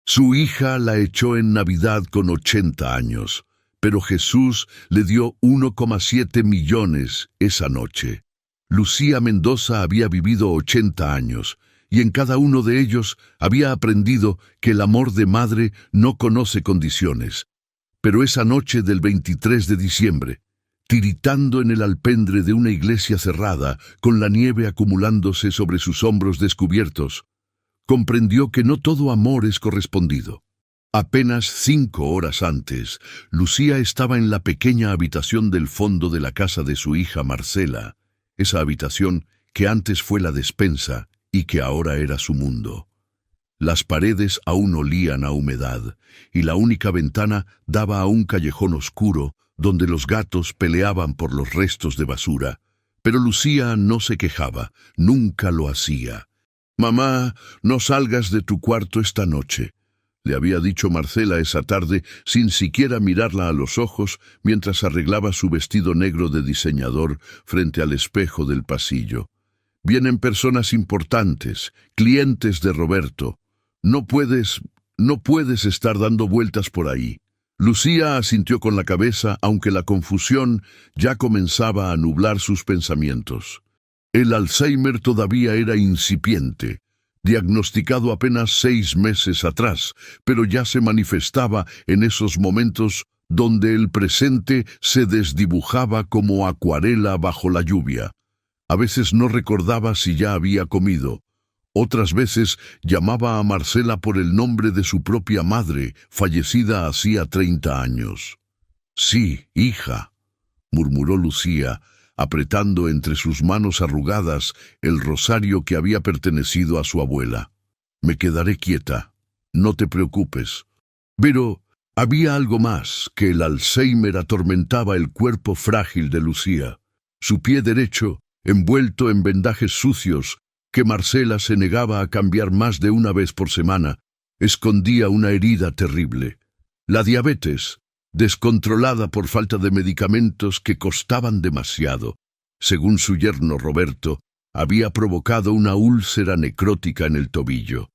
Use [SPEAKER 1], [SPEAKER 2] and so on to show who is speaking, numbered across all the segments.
[SPEAKER 1] Su hija la echó en Navidad con 80 años, pero Jesús le dio 1,7 millones esa noche. Lucía Mendoza había vivido 80 años, y en cada uno de ellos había aprendido que el amor de madre no conoce condiciones. Pero esa noche del 23 de diciembre, tiritando en el alpendre de una iglesia cerrada, con la nieve acumulándose sobre sus hombros descubiertos, comprendió que no todo amor es correspondido. Apenas 5 horas antes, Lucía estaba en la pequeña habitación del fondo de la casa de su hija Marcela, esa habitación que antes fue la despensa y que ahora era su mundo. Las paredes aún olían a humedad, y la única ventana daba a un callejón oscuro donde los gatos peleaban por los restos de basura. Pero Lucía no se quejaba, nunca lo hacía. «Mamá, no salgas de tu cuarto esta noche», le había dicho Marcela esa tarde sin siquiera mirarla a los ojos mientras arreglaba su vestido negro de diseñador frente al espejo del pasillo. «Vienen personas importantes, clientes de Roberto. No puedes estar dando vueltas por ahí». Lucía asintió con la cabeza, aunque la confusión ya comenzaba a nublar sus pensamientos. El Alzheimer todavía era incipiente, diagnosticado apenas 6 meses atrás, pero ya se manifestaba en esos momentos donde el presente se desdibujaba como acuarela bajo la lluvia. A veces no recordaba si ya había comido. Otras veces llamaba a Marcela por el nombre de su propia madre, fallecida hacía 30 años. «Sí, hija», murmuró Lucía, apretando entre sus manos arrugadas el rosario que había pertenecido a su abuela. «Me quedaré quieta, no te preocupes». Pero había algo más, que el Alzheimer atormentaba el cuerpo frágil de Lucía. Su pie derecho, envuelto en vendajes sucios, que Marcela se negaba a cambiar más de una vez por semana, escondía una herida terrible. La diabetes, descontrolada por falta de medicamentos que costaban demasiado, según su yerno Roberto, había provocado una úlcera necrótica en el tobillo.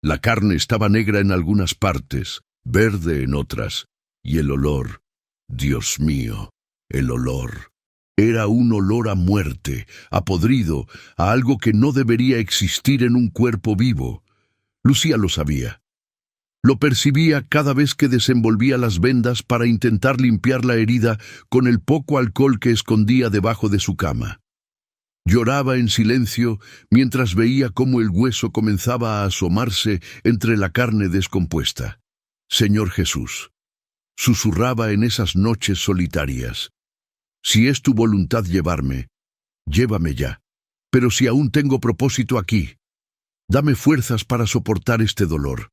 [SPEAKER 1] La carne estaba negra en algunas partes, verde en otras, y el olor, Dios mío, el olor. Era un olor a muerte, a podrido, a algo que no debería existir en un cuerpo vivo. Lucía lo sabía. Lo percibía cada vez que desenvolvía las vendas para intentar limpiar la herida con el poco alcohol que escondía debajo de su cama. Lloraba en silencio mientras veía cómo el hueso comenzaba a asomarse entre la carne descompuesta. «Señor Jesús», susurraba en esas noches solitarias, «si es tu voluntad llevarme, llévame ya. Pero si aún tengo propósito aquí, dame fuerzas para soportar este dolor».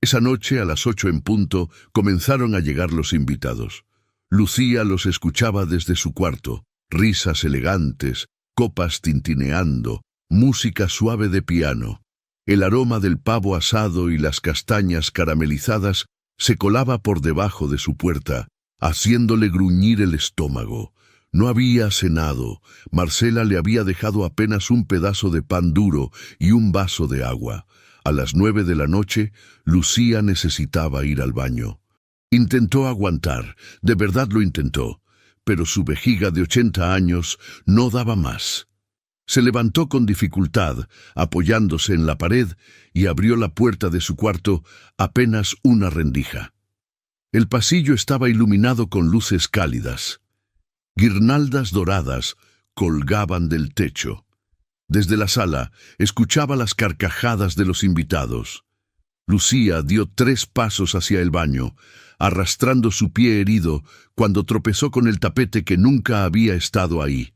[SPEAKER 1] Esa noche, a las 8 en punto, comenzaron a llegar los invitados. Lucía los escuchaba desde su cuarto, risas elegantes, copas tintineando, música suave de piano. El aroma del pavo asado y las castañas caramelizadas se colaba por debajo de su puerta, haciéndole gruñir el estómago. No había cenado. Marcela le había dejado apenas un pedazo de pan duro y un vaso de agua. A las 9 de la noche, Lucía necesitaba ir al baño. Intentó aguantar, de verdad lo intentó, pero su vejiga de 80 años no daba más. Se levantó con dificultad, apoyándose en la pared, y abrió la puerta de su cuarto apenas una rendija. El pasillo estaba iluminado con luces cálidas. Guirnaldas doradas colgaban del techo. Desde la sala escuchaba las carcajadas de los invitados. Lucía dio 3 pasos hacia el baño, arrastrando su pie herido cuando tropezó con el tapete que nunca había estado ahí.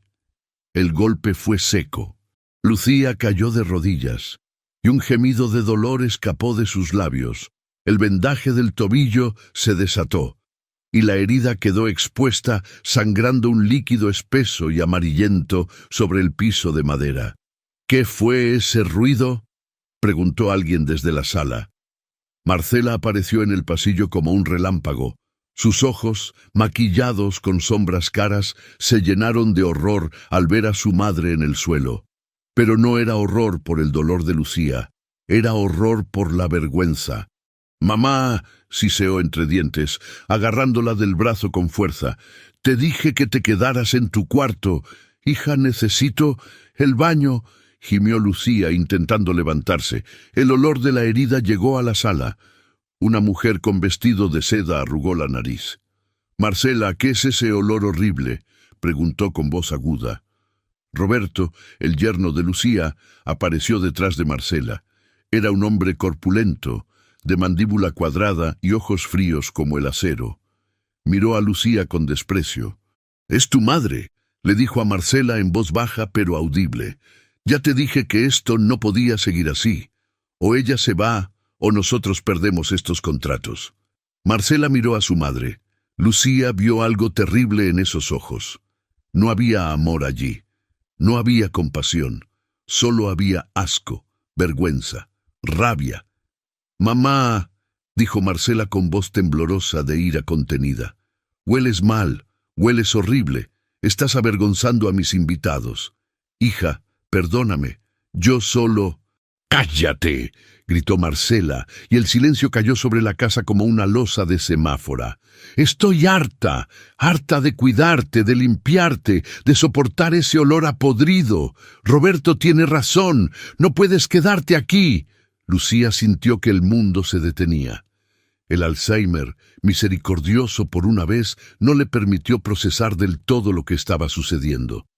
[SPEAKER 1] El golpe fue seco. Lucía cayó de rodillas, y un gemido de dolor escapó de sus labios. El vendaje del tobillo se desató, y la herida quedó expuesta, sangrando un líquido espeso y amarillento sobre el piso de madera. «¿Qué fue ese ruido?», preguntó alguien desde la sala. Marcela apareció en el pasillo como un relámpago. Sus ojos, maquillados con sombras caras, se llenaron de horror al ver a su madre en el suelo. Pero no era horror por el dolor de Lucía, era horror por la vergüenza. Mamá, siseó entre dientes, agarrándola del brazo con fuerza, te dije que te quedaras en tu cuarto. Hija, necesito el baño, gimió Lucía intentando levantarse. El olor de la herida llegó a la sala. Una mujer con vestido de seda arrugó la nariz. Marcela, ¿qué es ese olor horrible?, preguntó con voz aguda. Roberto, el yerno de Lucía, apareció detrás de Marcela. Era un hombre corpulento, de mandíbula cuadrada y ojos fríos como el acero. Miró a Lucía con desprecio. «Es tu madre», le dijo a Marcela en voz baja pero audible. «Ya te dije que esto no podía seguir así. O ella se va, o nosotros perdemos estos contratos». Marcela miró a su madre. Lucía vio algo terrible en esos ojos. No había amor allí. No había compasión. Solo había asco, vergüenza, rabia. «Mamá», dijo Marcela con voz temblorosa de ira contenida. «Hueles mal, hueles horrible. Estás avergonzando a mis invitados. Hija, perdóname. Yo solo...» «¡Cállate!», gritó Marcela, y el silencio cayó sobre la casa como una losa de semáfora. «Estoy harta, harta de cuidarte, de limpiarte, de soportar ese olor a podrido. Roberto tiene razón, no puedes quedarte aquí». Lucía sintió que el mundo se detenía. El Alzheimer, misericordioso por una vez, no le permitió procesar del todo lo que estaba sucediendo.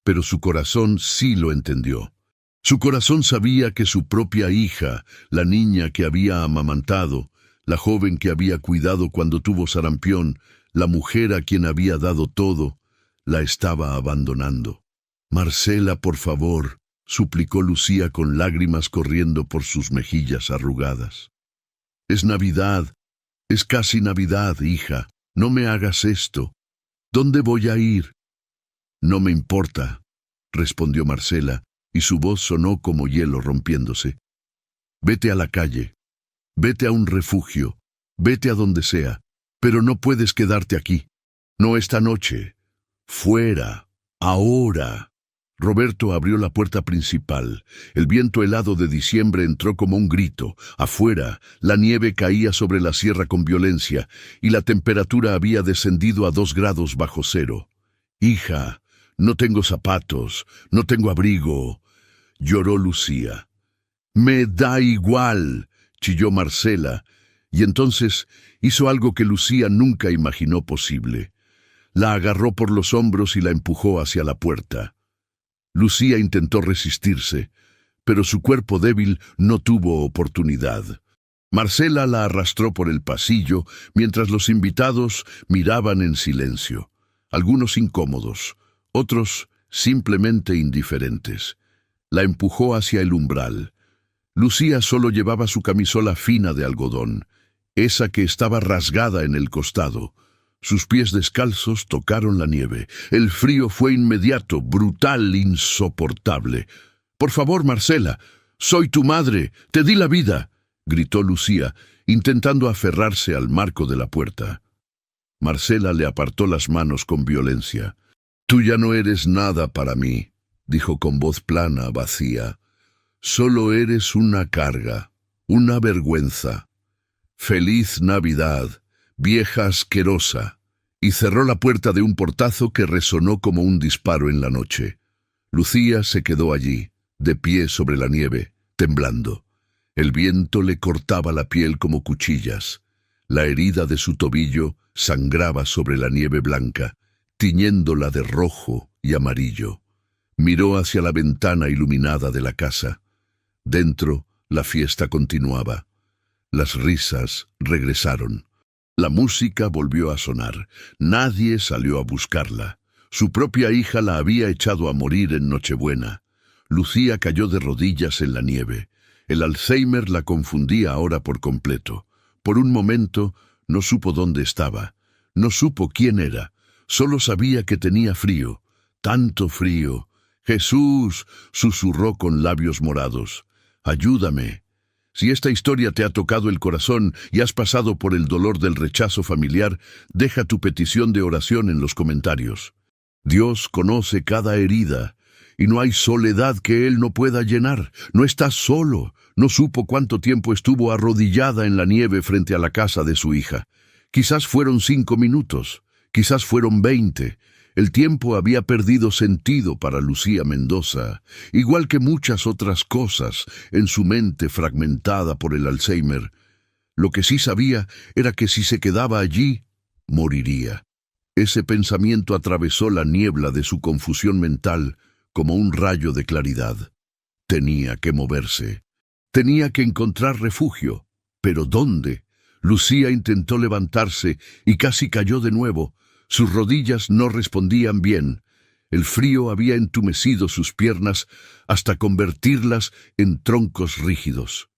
[SPEAKER 1] Pero su corazón sí lo entendió. Su corazón sabía que su propia hija, la niña que había amamantado, la joven que había cuidado cuando tuvo sarampión, la mujer a quien había dado todo, la estaba abandonando. «Marcela, por favor», suplicó Lucía con lágrimas corriendo por sus mejillas arrugadas. «Es Navidad, es casi Navidad, hija. No me hagas esto. ¿Dónde voy a ir?» «No me importa», respondió Marcela, y su voz sonó como hielo rompiéndose. «Vete a la calle, vete a un refugio, vete a donde sea, pero no puedes quedarte aquí. No esta noche. Fuera, ahora». Roberto abrió la puerta principal. El viento helado de diciembre entró como un grito. Afuera, la nieve caía sobre la sierra con violencia, y la temperatura había descendido a 2 grados bajo cero. «Hija, no tengo zapatos, no tengo abrigo», lloró Lucía. «Me da igual», chilló Marcela, y entonces hizo algo que Lucía nunca imaginó posible. La agarró por los hombros y la empujó hacia la puerta. Lucía intentó resistirse, pero su cuerpo débil no tuvo oportunidad. Marcela la arrastró por el pasillo mientras los invitados miraban en silencio, algunos incómodos, otros simplemente indiferentes. La empujó hacia el umbral. Lucía solo llevaba su camisola fina de algodón, esa que estaba rasgada en el costado. Sus pies descalzos tocaron la nieve. El frío fue inmediato, brutal, insoportable. «Por favor, Marcela, soy tu madre, te di la vida», gritó Lucía, intentando aferrarse al marco de la puerta. Marcela le apartó las manos con violencia. «Tú ya no eres nada para mí», dijo con voz plana, vacía. «Solo eres una carga, una vergüenza. Feliz Navidad, vieja asquerosa», y cerró la puerta de un portazo que resonó como un disparo en la noche. Lucía se quedó allí, de pie sobre la nieve, temblando. El viento le cortaba la piel como cuchillas. La herida de su tobillo sangraba sobre la nieve blanca, tiñéndola de rojo y amarillo. Miró hacia la ventana iluminada de la casa. Dentro, la fiesta continuaba. Las risas regresaron. La música volvió a sonar. Nadie salió a buscarla. Su propia hija la había echado a morir en Nochebuena. Lucía cayó de rodillas en la nieve. El Alzheimer la confundía ahora por completo. Por un momento no supo dónde estaba. No supo quién era. Solo sabía que tenía frío. Tanto frío. «Jesús», susurró con labios morados. «Ayúdame». Si esta historia te ha tocado el corazón y has pasado por el dolor del rechazo familiar, deja tu petición de oración en los comentarios. Dios conoce cada herida y no hay soledad que él no pueda llenar. No está solo. No supo cuánto tiempo estuvo arrodillada en la nieve frente a la casa de su hija. Quizás fueron 5 minutos, quizás fueron 20. El tiempo había perdido sentido para Lucía Mendoza, igual que muchas otras cosas en su mente fragmentada por el Alzheimer. Lo que sí sabía era que si se quedaba allí, moriría. Ese pensamiento atravesó la niebla de su confusión mental como un rayo de claridad. Tenía que moverse. Tenía que encontrar refugio. ¿Pero dónde? Lucía intentó levantarse y casi cayó de nuevo. Sus rodillas no respondían bien. El frío había entumecido sus piernas hasta convertirlas en troncos rígidos.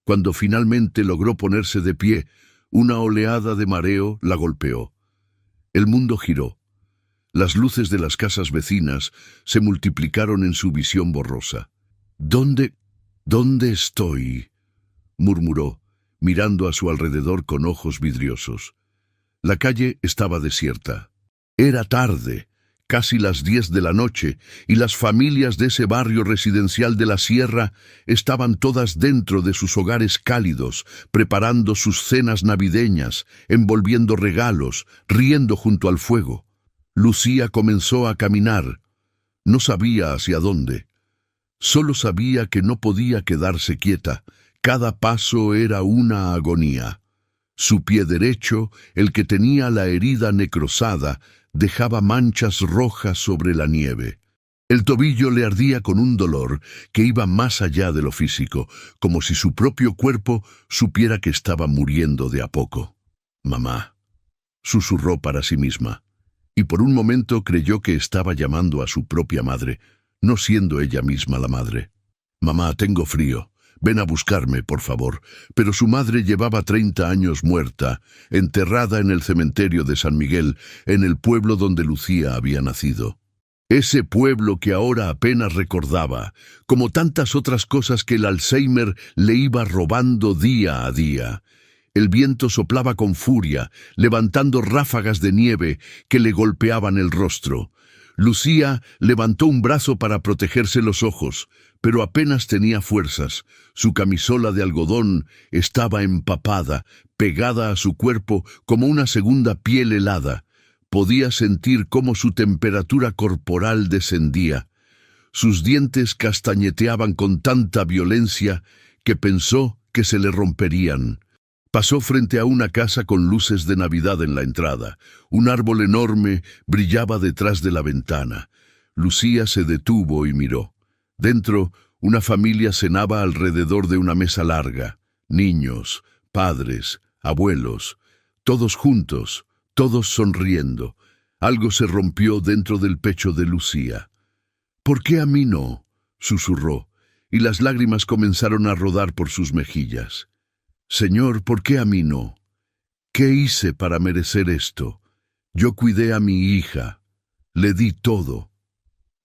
[SPEAKER 1] Cuando finalmente logró ponerse de pie, una oleada de mareo la golpeó. El mundo giró. Las luces de las casas vecinas se multiplicaron en su visión borrosa. ¿Dónde estoy?, murmuró, mirando a su alrededor con ojos vidriosos. La calle estaba desierta. Era tarde, casi las 10 de la noche, y las familias de ese barrio residencial de la sierra estaban todas dentro de sus hogares cálidos, preparando sus cenas navideñas, envolviendo regalos, riendo junto al fuego. Lucía comenzó a caminar. No sabía hacia dónde. Solo sabía que no podía quedarse quieta. Cada paso era una agonía. Su pie derecho, el que tenía la herida necrosada, dejaba manchas rojas sobre la nieve. El tobillo le ardía con un dolor que iba más allá de lo físico, como si su propio cuerpo supiera que estaba muriendo de a poco. «Mamá», susurró para sí misma, y por un momento creyó que estaba llamando a su propia madre, no siendo ella misma la madre. «Mamá, tengo frío. Ven a buscarme, por favor». Pero su madre llevaba 30 años muerta, enterrada en el cementerio de San Miguel, en el pueblo donde Lucía había nacido. Ese pueblo que ahora apenas recordaba, como tantas otras cosas que el Alzheimer le iba robando día a día. El viento soplaba con furia, levantando ráfagas de nieve que le golpeaban el rostro. Lucía levantó un brazo para protegerse los ojos, pero apenas tenía fuerzas. Su camisola de algodón estaba empapada, pegada a su cuerpo como una segunda piel helada. Podía sentir cómo su temperatura corporal descendía. Sus dientes castañeteaban con tanta violencia que pensó que se le romperían. Pasó frente a una casa con luces de Navidad en la entrada. Un árbol enorme brillaba detrás de la ventana. Lucía se detuvo y miró. Dentro, una familia cenaba alrededor de una mesa larga. Niños, padres, abuelos, todos juntos, todos sonriendo. Algo se rompió dentro del pecho de Lucía. «¿Por qué a mí no?», susurró, y las lágrimas comenzaron a rodar por sus mejillas. «Señor, ¿por qué a mí no? ¿Qué hice para merecer esto? Yo cuidé a mi hija. Le di todo.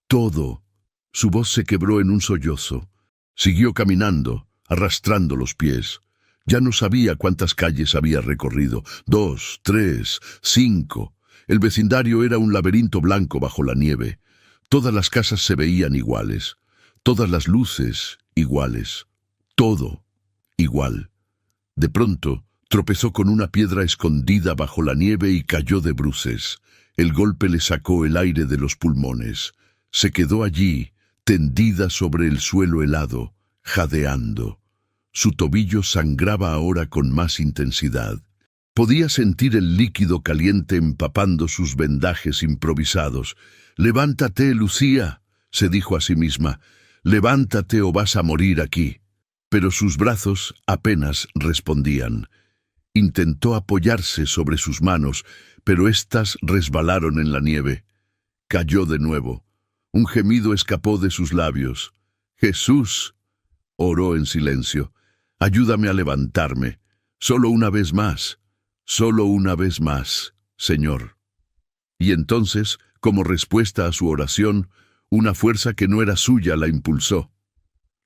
[SPEAKER 1] Todo». Su voz se quebró en un sollozo. Siguió caminando, arrastrando los pies. Ya no sabía cuántas calles había recorrido. 2, 3, 5. El vecindario era un laberinto blanco bajo la nieve. Todas las casas se veían iguales. Todas las luces iguales. Todo igual. De pronto, tropezó con una piedra escondida bajo la nieve y cayó de bruces. El golpe le sacó el aire de los pulmones. Se quedó allí, tendida sobre el suelo helado, jadeando. Su tobillo sangraba ahora con más intensidad. Podía sentir el líquido caliente empapando sus vendajes improvisados. «Levántate, Lucía», se dijo a sí misma. «Levántate o vas a morir aquí». Pero sus brazos apenas respondían. Intentó apoyarse sobre sus manos, pero éstas resbalaron en la nieve. Cayó de nuevo. Un gemido escapó de sus labios. «Jesús», oró en silencio, «ayúdame a levantarme. Solo una vez más. Solo una vez más, Señor». Y entonces, como respuesta a su oración, una fuerza que no era suya la impulsó.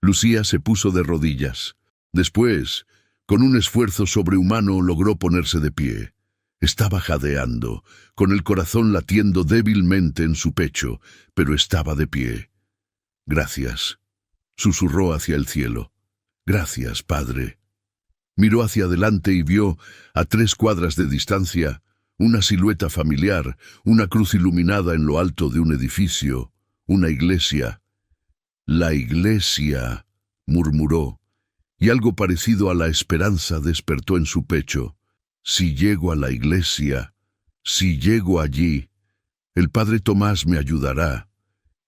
[SPEAKER 1] Lucía se puso de rodillas. Después, con un esfuerzo sobrehumano, logró ponerse de pie. Estaba jadeando, con el corazón latiendo débilmente en su pecho, pero estaba de pie. Gracias, susurró hacia el cielo. Gracias, Padre. Miró hacia adelante y vio, a 3 cuadras de distancia, una silueta familiar, una cruz iluminada en lo alto de un edificio, una iglesia. La iglesia, murmuró, y algo parecido a la esperanza despertó en su pecho. Si llego a la iglesia, si llego allí, el padre Tomás me ayudará.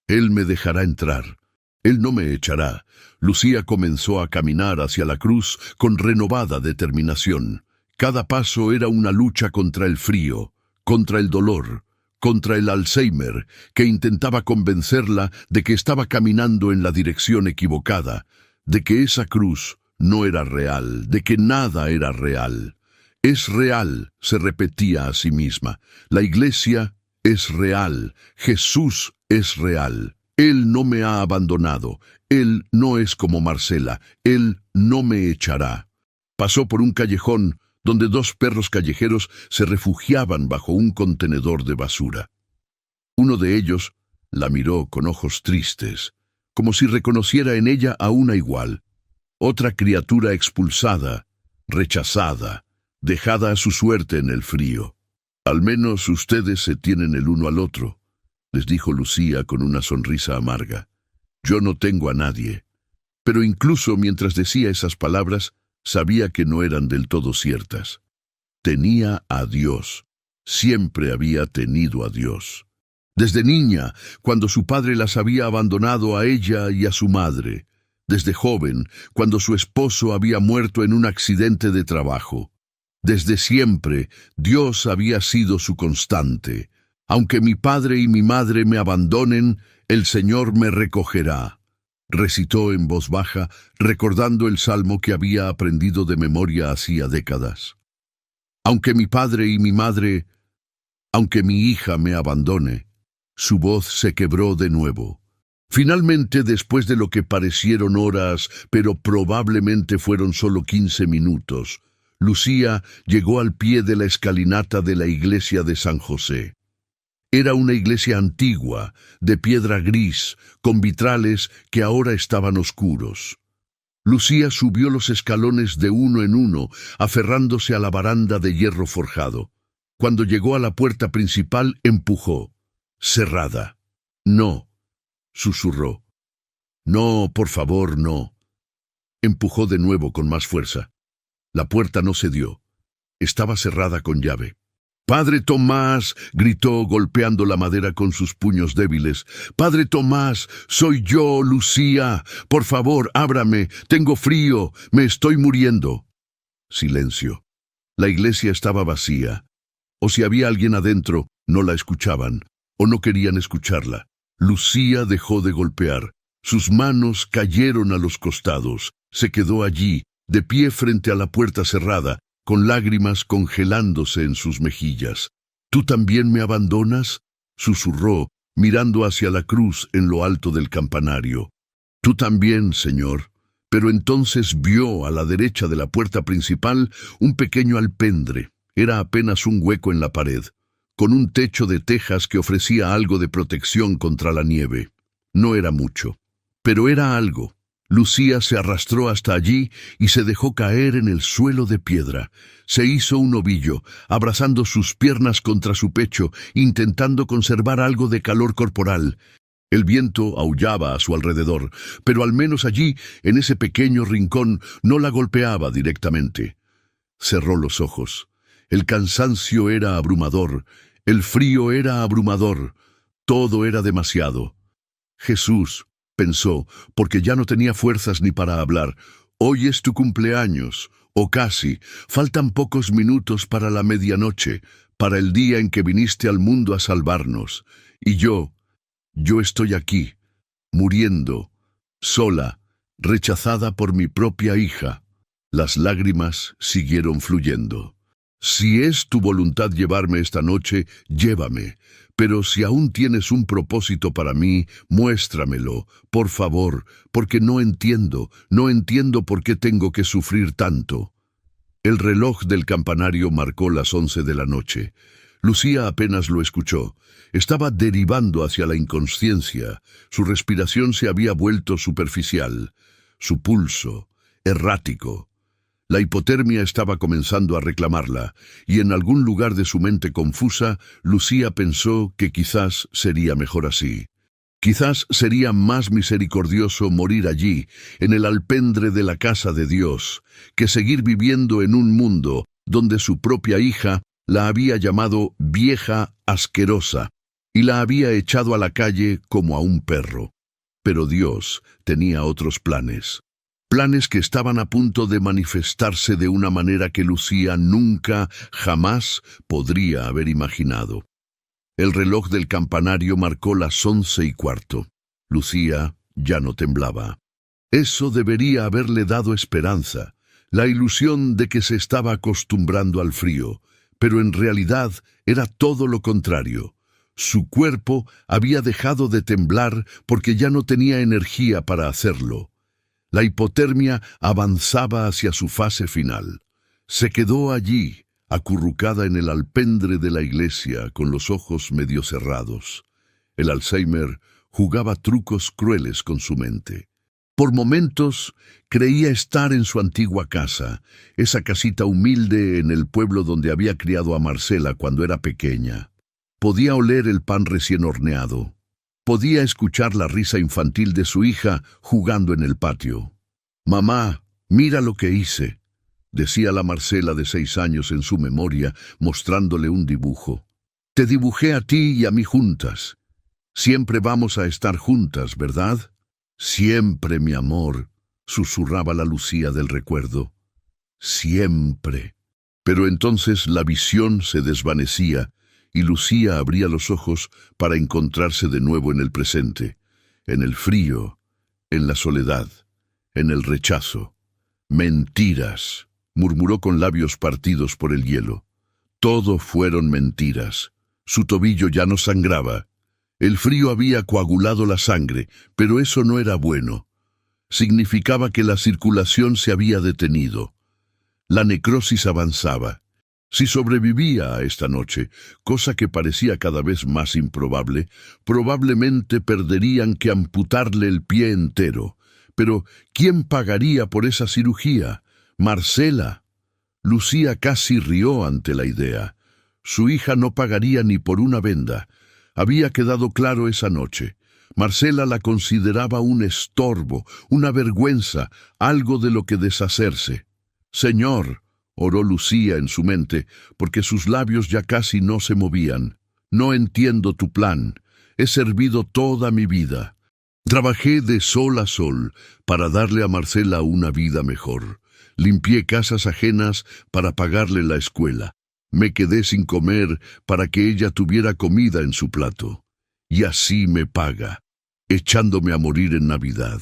[SPEAKER 1] Él me dejará entrar. Él no me echará. Lucía comenzó a caminar hacia la cruz con renovada determinación. Cada paso era una lucha contra el frío, contra el dolor, contra el Alzheimer, que intentaba convencerla de que estaba caminando en la dirección equivocada, de que esa cruz no era real, de que nada era real. Es real, se repetía a sí misma. La iglesia es real. Jesús es real. Él no me ha abandonado. Él no es como Marcela. Él no me echará. Pasó por un callejón donde 2 perros callejeros se refugiaban bajo un contenedor de basura. Uno de ellos la miró con ojos tristes, como si reconociera en ella a una igual. Otra criatura expulsada, rechazada, dejada a su suerte en el frío. Al menos ustedes se tienen el uno al otro, les dijo Lucía con una sonrisa amarga. Yo no tengo a nadie. Pero incluso mientras decía esas palabras, sabía que no eran del todo ciertas. Tenía a Dios. Siempre había tenido a Dios. Desde niña, cuando su padre las había abandonado a ella y a su madre. Desde joven, cuando su esposo había muerto en un accidente de trabajo. Desde siempre, Dios había sido su constante. Aunque mi padre y mi madre me abandonen, el Señor me recogerá. Recitó en voz baja, recordando el salmo que había aprendido de memoria hacía décadas. Aunque mi padre y mi madre, aunque mi hija me abandone, su voz se quebró de nuevo. Finalmente, después de lo que parecieron horas, pero probablemente fueron solo 15 minutos, Lucía llegó al pie de la escalinata de la iglesia de San José. Era una iglesia antigua, de piedra gris, con vitrales que ahora estaban oscuros. Lucía subió los escalones de uno en uno, aferrándose a la baranda de hierro forjado. Cuando llegó a la puerta principal, empujó. Cerrada. No, susurró. No, por favor, no. Empujó de nuevo con más fuerza. La puerta no cedió. Estaba cerrada con llave. «¡Padre Tomás!», gritó golpeando la madera con sus puños débiles. «¡Padre Tomás! ¡Soy yo, Lucía! Por favor, ábrame. Tengo frío. Me estoy muriendo». Silencio. La iglesia estaba vacía. O si había alguien adentro, no la escuchaban, o no querían escucharla. Lucía dejó de golpear. Sus manos cayeron a los costados. Se quedó allí, de pie frente a la puerta cerrada, con lágrimas congelándose en sus mejillas. «¿Tú también me abandonas?», susurró, mirando hacia la cruz en lo alto del campanario. «Tú también, Señor». Pero entonces vio a la derecha de la puerta principal un pequeño alpendre. Era apenas un hueco en la pared, con un techo de tejas que ofrecía algo de protección contra la nieve. No era mucho, pero era algo. Lucía se arrastró hasta allí y se dejó caer en el suelo de piedra. Se hizo un ovillo, abrazando sus piernas contra su pecho, intentando conservar algo de calor corporal. El viento aullaba a su alrededor, pero al menos allí, en ese pequeño rincón, no la golpeaba directamente. Cerró los ojos. El cansancio era abrumador, el frío era abrumador, todo era demasiado. Jesús, pensó, porque ya no tenía fuerzas ni para hablar. Hoy es tu cumpleaños, o casi. Faltan pocos minutos para la medianoche, para el día en que viniste al mundo a salvarnos. Y yo estoy aquí, muriendo, sola, rechazada por mi propia hija. Las lágrimas siguieron fluyendo. Si es tu voluntad llevarme esta noche, llévame. Pero si aún tienes un propósito para mí, muéstramelo, por favor, porque no entiendo por qué tengo que sufrir tanto. El reloj del campanario marcó las 11 de la noche. Lucía apenas lo escuchó. Estaba derivando hacia la inconsciencia. Su respiración se había vuelto superficial, su pulso errático. La hipotermia estaba comenzando a reclamarla, y en algún lugar de su mente confusa, Lucía pensó que quizás sería mejor así. Quizás sería más misericordioso morir allí, en el alpendre de la casa de Dios, que seguir viviendo en un mundo donde su propia hija la había llamado vieja asquerosa y la había echado a la calle como a un perro. Pero Dios tenía otros planes. Planes que estaban a punto de manifestarse de una manera que Lucía nunca, jamás podría haber imaginado. El reloj del campanario marcó las 11:15. Lucía ya no temblaba. Eso debería haberle dado esperanza, la ilusión de que se estaba acostumbrando al frío, pero en realidad era todo lo contrario. Su cuerpo había dejado de temblar porque ya no tenía energía para hacerlo. La hipotermia avanzaba hacia su fase final. Se quedó allí, acurrucada en el alpendre de la iglesia, con los ojos medio cerrados. El Alzheimer jugaba trucos crueles con su mente. Por momentos creía estar en su antigua casa, esa casita humilde en el pueblo donde había criado a Marcela cuando era pequeña. Podía oler el pan recién horneado. Podía escuchar la risa infantil de su hija jugando en el patio. «Mamá, mira lo que hice», decía la Marcela de 6 años en su memoria, mostrándole un dibujo. «Te dibujé a ti y a mí juntas. Siempre vamos a estar juntas, ¿verdad?» «Siempre, mi amor», susurraba la Lucía del recuerdo. «Siempre». Pero entonces la visión se desvanecía y Lucía abría los ojos para encontrarse de nuevo en el presente, en el frío, en la soledad, en el rechazo. «Mentiras», murmuró con labios partidos por el hielo. Todo fueron mentiras. Su tobillo ya no sangraba. El frío había coagulado la sangre, pero eso no era bueno. Significaba que la circulación se había detenido. La necrosis avanzaba. Si sobrevivía a esta noche, cosa que parecía cada vez más improbable, probablemente perderían que amputarle el pie entero. Pero, ¿quién pagaría por esa cirugía? Marcela. Lucía casi rió ante la idea. Su hija no pagaría ni por una venda. Había quedado claro esa noche. Marcela la consideraba un estorbo, una vergüenza, algo de lo que deshacerse. «Señor», oró Lucía en su mente, porque sus labios ya casi no se movían. «No entiendo tu plan. He servido toda mi vida. Trabajé de sol a sol para darle a Marcela una vida mejor. Limpié casas ajenas para pagarle la escuela. Me quedé sin comer para que ella tuviera comida en su plato. Y así me paga, echándome a morir en Navidad».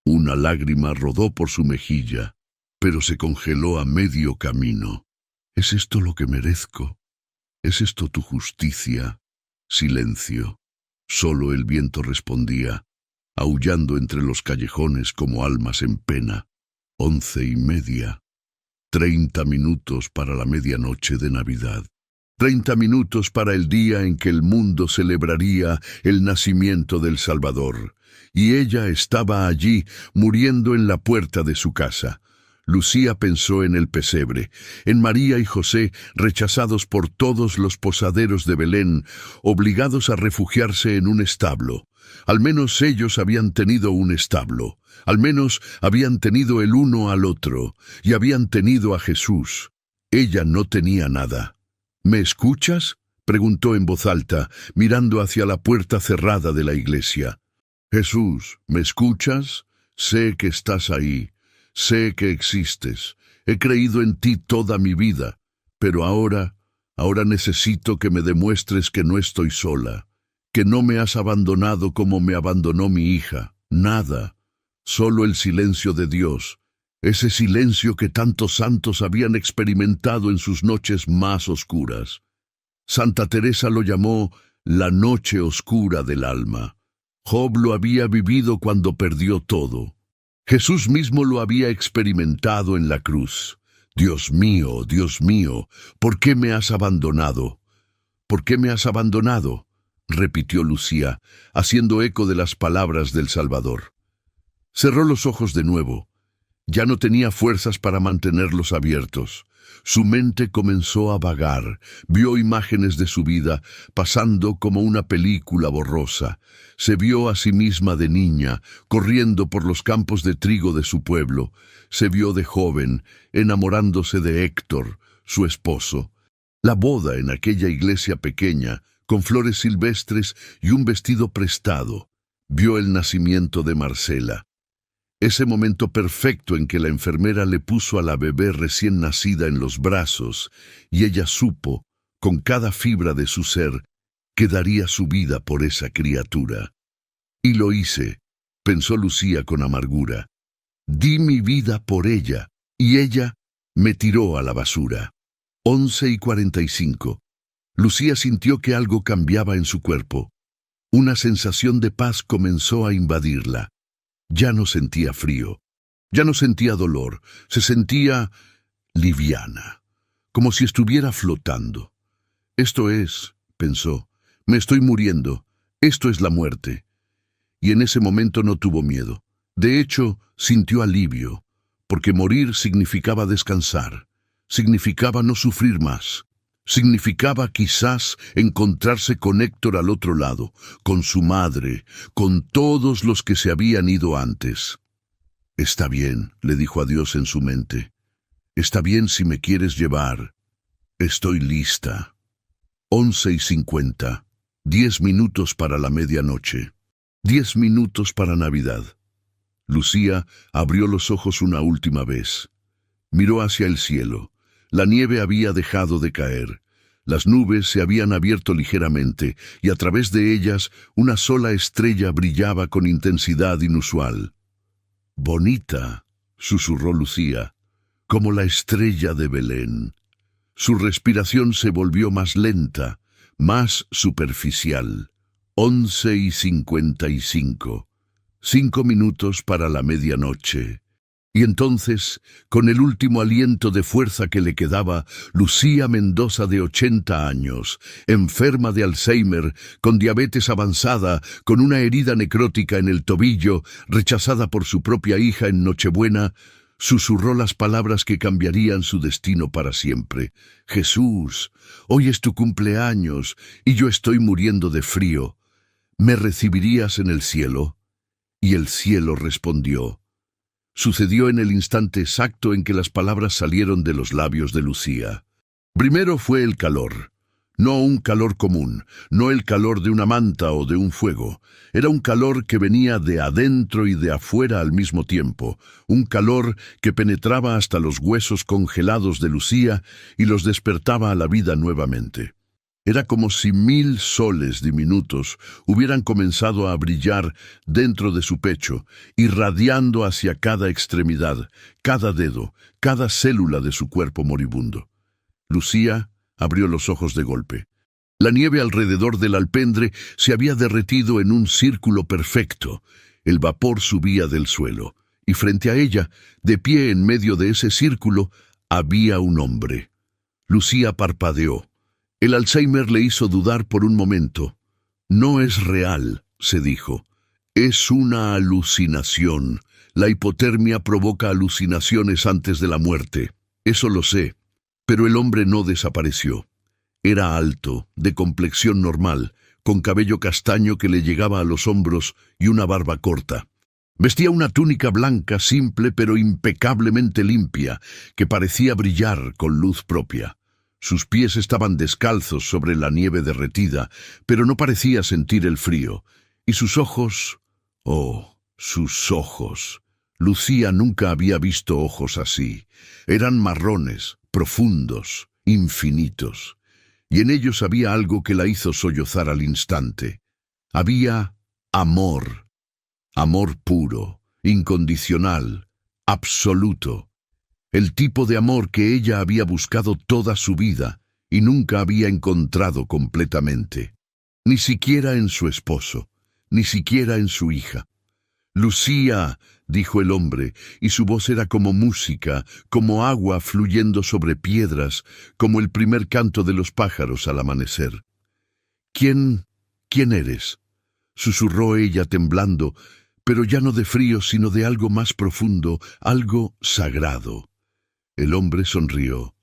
[SPEAKER 1] Una lágrima rodó por su mejilla, pero se congeló a medio camino. «¿Es esto lo que merezco? ¿Es esto tu justicia?» Silencio. Solo el viento respondía, aullando entre los callejones como almas en pena. 11:30. 30 minutos para la medianoche de Navidad. 30 minutos para el día en que el mundo celebraría el nacimiento del Salvador. Y ella estaba allí, muriendo en la puerta de su casa. Lucía pensó en el pesebre, en María y José, rechazados por todos los posaderos de Belén, obligados a refugiarse en un establo. Al menos ellos habían tenido un establo. Al menos habían tenido el uno al otro, y habían tenido a Jesús. Ella no tenía nada. «¿Me escuchas?», preguntó en voz alta, mirando hacia la puerta cerrada de la iglesia. «Jesús, ¿me escuchas? Sé que estás ahí. Sé que existes. He creído en ti toda mi vida. Pero ahora necesito que me demuestres que no estoy sola, que no me has abandonado como me abandonó mi hija. Nada. Solo el silencio de Dios, ese silencio que tantos santos habían experimentado en sus noches más oscuras. Santa Teresa lo llamó la noche oscura del alma. Job lo había vivido cuando perdió todo. Jesús mismo lo había experimentado en la cruz. Dios mío, ¿por qué me has abandonado? ¿Por qué me has abandonado?», repitió Lucía, haciendo eco de las palabras del Salvador. Cerró los ojos de nuevo. Ya no tenía fuerzas para mantenerlos abiertos. Su mente comenzó a vagar, vio imágenes de su vida pasando como una película borrosa. Se vio a sí misma de niña, corriendo por los campos de trigo de su pueblo. Se vio de joven, enamorándose de Héctor, su esposo. La boda en aquella iglesia pequeña, con flores silvestres y un vestido prestado. Vio el nacimiento de Marcela. Ese momento perfecto en que la enfermera le puso a la bebé recién nacida en los brazos, y ella supo, con cada fibra de su ser, que daría su vida por esa criatura. Y lo hice, pensó Lucía con amargura. Di mi vida por ella, y ella me tiró a la basura. 11:45. Lucía sintió que algo cambiaba en su cuerpo. Una sensación de paz comenzó a invadirla. Ya no sentía frío, ya no sentía dolor, se sentía liviana, como si estuviera flotando. Esto es, pensó, me estoy muriendo, esto es la muerte. Y en ese momento no tuvo miedo. De hecho, sintió alivio, porque morir significaba descansar, significaba no sufrir más. Significaba quizás encontrarse con Héctor al otro lado, con su madre, con todos los que se habían ido antes. Está bien, le dijo a Dios en su mente. Está bien si me quieres llevar. Estoy lista. 11:50. 10 minutos para la medianoche. 10 minutos para Navidad. Lucía abrió los ojos una última vez. Miró hacia el cielo. La nieve había dejado de caer. Las nubes se habían abierto ligeramente y a través de ellas una sola estrella brillaba con intensidad inusual. «Bonita», susurró Lucía, «como la estrella de Belén». Su respiración se volvió más lenta, más superficial. 11:55. 5 minutos para la medianoche. Y entonces, con el último aliento de fuerza que le quedaba, Lucía Mendoza, de 80 años, enferma de Alzheimer, con diabetes avanzada, con una herida necrótica en el tobillo, rechazada por su propia hija en Nochebuena, susurró las palabras que cambiarían su destino para siempre. «Jesús, hoy es tu cumpleaños y yo estoy muriendo de frío. ¿Me recibirías en el cielo?». Y el cielo respondió. Sucedió en el instante exacto en que las palabras salieron de los labios de Lucía. Primero fue el calor. No un calor común, no el calor de una manta o de un fuego. Era un calor que venía de adentro y de afuera al mismo tiempo. Un calor que penetraba hasta los huesos congelados de Lucía y los despertaba a la vida nuevamente. Era como si 1000 soles diminutos hubieran comenzado a brillar dentro de su pecho, irradiando hacia cada extremidad, cada dedo, cada célula de su cuerpo moribundo. Lucía abrió los ojos de golpe. La nieve alrededor del alpendre se había derretido en un círculo perfecto. El vapor subía del suelo, y frente a ella, de pie en medio de ese círculo, había un hombre. Lucía parpadeó. El Alzheimer le hizo dudar por un momento. «No es real», se dijo. «Es una alucinación. La hipotermia provoca alucinaciones antes de la muerte. Eso lo sé». Pero el hombre no desapareció. Era alto, de complexión normal, con cabello castaño que le llegaba a los hombros y una barba corta. Vestía una túnica blanca simple pero impecablemente limpia, que parecía brillar con luz propia. Sus pies estaban descalzos sobre la nieve derretida, pero no parecía sentir el frío. Y sus ojos... ¡oh, sus ojos! Lucía nunca había visto ojos así. Eran marrones, profundos, infinitos. Y en ellos había algo que la hizo sollozar al instante. Había amor. Amor puro, incondicional, absoluto. El tipo de amor que ella había buscado toda su vida y nunca había encontrado completamente. Ni siquiera en su esposo, ni siquiera en su hija. «Lucía», dijo el hombre, y su voz era como música, como agua fluyendo sobre piedras, como el primer canto de los pájaros al amanecer. ¿Quién eres?, susurró ella temblando, pero ya no de frío, sino de algo más profundo, algo sagrado. El hombre sonrió,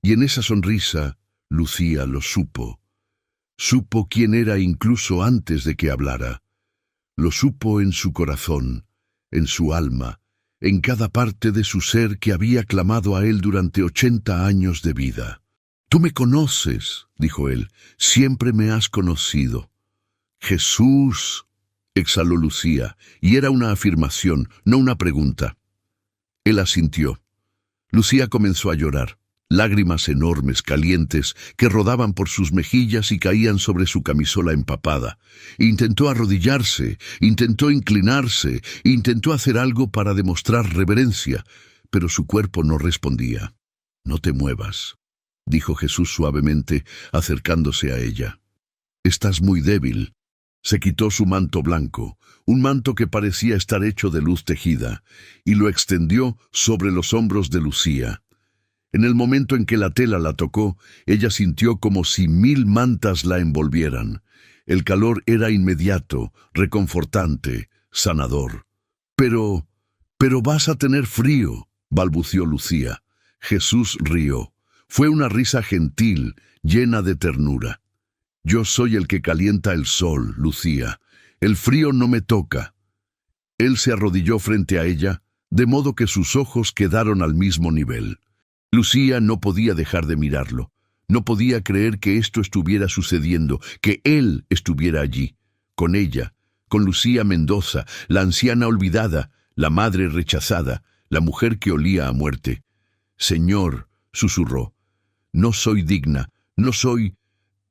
[SPEAKER 1] y en esa sonrisa Lucía lo supo. Supo quién era incluso antes de que hablara. Lo supo en su corazón, en su alma, en cada parte de su ser que había clamado a él durante 80 años de vida. «Tú me conoces», dijo él, «siempre me has conocido». «Jesús», exhaló Lucía, y era una afirmación, no una pregunta. Él asintió. Lucía comenzó a llorar. Lágrimas enormes, calientes, que rodaban por sus mejillas y caían sobre su camisola empapada. Intentó arrodillarse, intentó inclinarse, intentó hacer algo para demostrar reverencia, pero su cuerpo no respondía. «No te muevas», dijo Jesús suavemente, acercándose a ella. «Estás muy débil». Se quitó su manto blanco, un manto que parecía estar hecho de luz tejida, y lo extendió sobre los hombros de Lucía. En el momento en que la tela la tocó, ella sintió como si 1000 mantas la envolvieran. El calor era inmediato, reconfortante, sanador. Pero vas a tener frío», balbució Lucía. Jesús rió. Fue una risa gentil, llena de ternura. «Yo soy el que calienta el sol, Lucía. El frío no me toca». Él se arrodilló frente a ella, de modo que sus ojos quedaron al mismo nivel. Lucía no podía dejar de mirarlo. No podía creer que esto estuviera sucediendo, que él estuviera allí, con ella, con Lucía Mendoza, la anciana olvidada, la madre rechazada, la mujer que olía a muerte. «Señor», susurró, «no soy digna, no soy...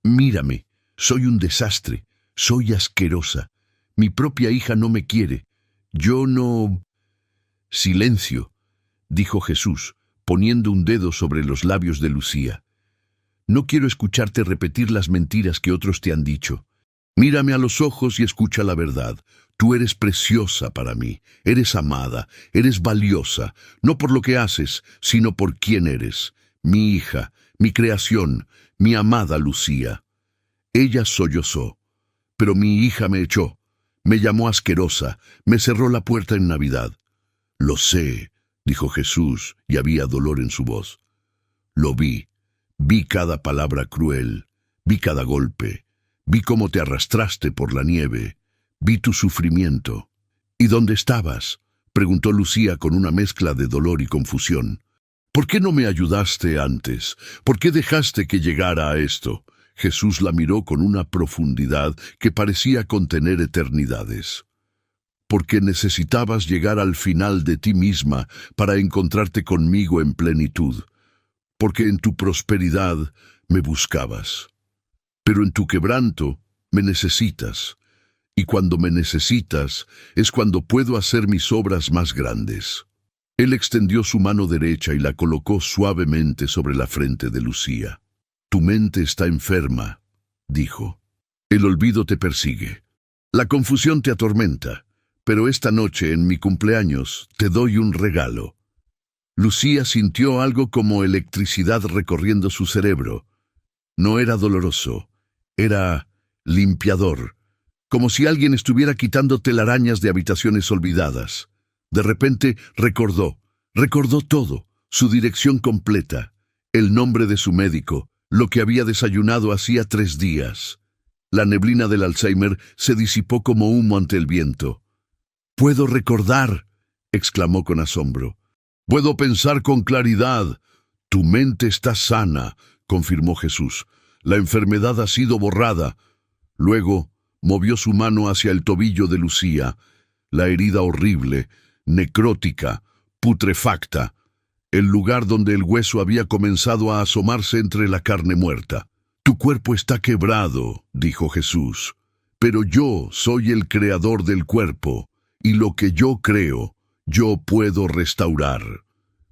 [SPEAKER 1] Mírame, soy un desastre, soy asquerosa. Mi propia hija no me quiere. Yo no...» «Silencio», dijo Jesús, poniendo un dedo sobre los labios de Lucía. «No quiero escucharte repetir las mentiras que otros te han dicho. Mírame a los ojos y escucha la verdad. Tú eres preciosa para mí, eres amada, eres valiosa, no por lo que haces, sino por quién eres. Mi hija, mi creación, mi amada Lucía». Ella sollozó. «Pero mi hija me echó, me llamó asquerosa, me cerró la puerta en Navidad». «Lo sé», dijo Jesús, y había dolor en su voz. «Lo vi cada palabra cruel, vi cada golpe, vi cómo te arrastraste por la nieve, vi tu sufrimiento». «¿Y dónde estabas?», preguntó Lucía con una mezcla de dolor y confusión. «¿Por qué no me ayudaste antes? ¿Por qué dejaste que llegara a esto?». Jesús la miró con una profundidad que parecía contener eternidades. «Porque necesitabas llegar al final de ti misma para encontrarte conmigo en plenitud. Porque en tu prosperidad me buscabas. Pero en tu quebranto me necesitas. Y cuando me necesitas es cuando puedo hacer mis obras más grandes». Él extendió su mano derecha y la colocó suavemente sobre la frente de Lucía. «Tu mente está enferma», dijo. «El olvido te persigue. La confusión te atormenta. Pero esta noche, en mi cumpleaños, te doy un regalo». Lucía sintió algo como electricidad recorriendo su cerebro. No era doloroso, era limpiador, como si alguien estuviera quitando telarañas de habitaciones olvidadas. De repente recordó todo, su dirección completa, el nombre de su médico, lo que había desayunado hacía 3 días. La neblina del Alzheimer se disipó como humo ante el viento. «Puedo recordar», exclamó con asombro. «Puedo pensar con claridad». «Tu mente está sana», confirmó Jesús. «La enfermedad ha sido borrada». Luego movió su mano hacia el tobillo de Lucía, la herida horrible, necrótica, putrefacta, el lugar donde el hueso había comenzado a asomarse entre la carne muerta. «Tu cuerpo está quebrado», dijo Jesús, «pero yo soy el creador del cuerpo, y lo que yo creo, yo puedo restaurar».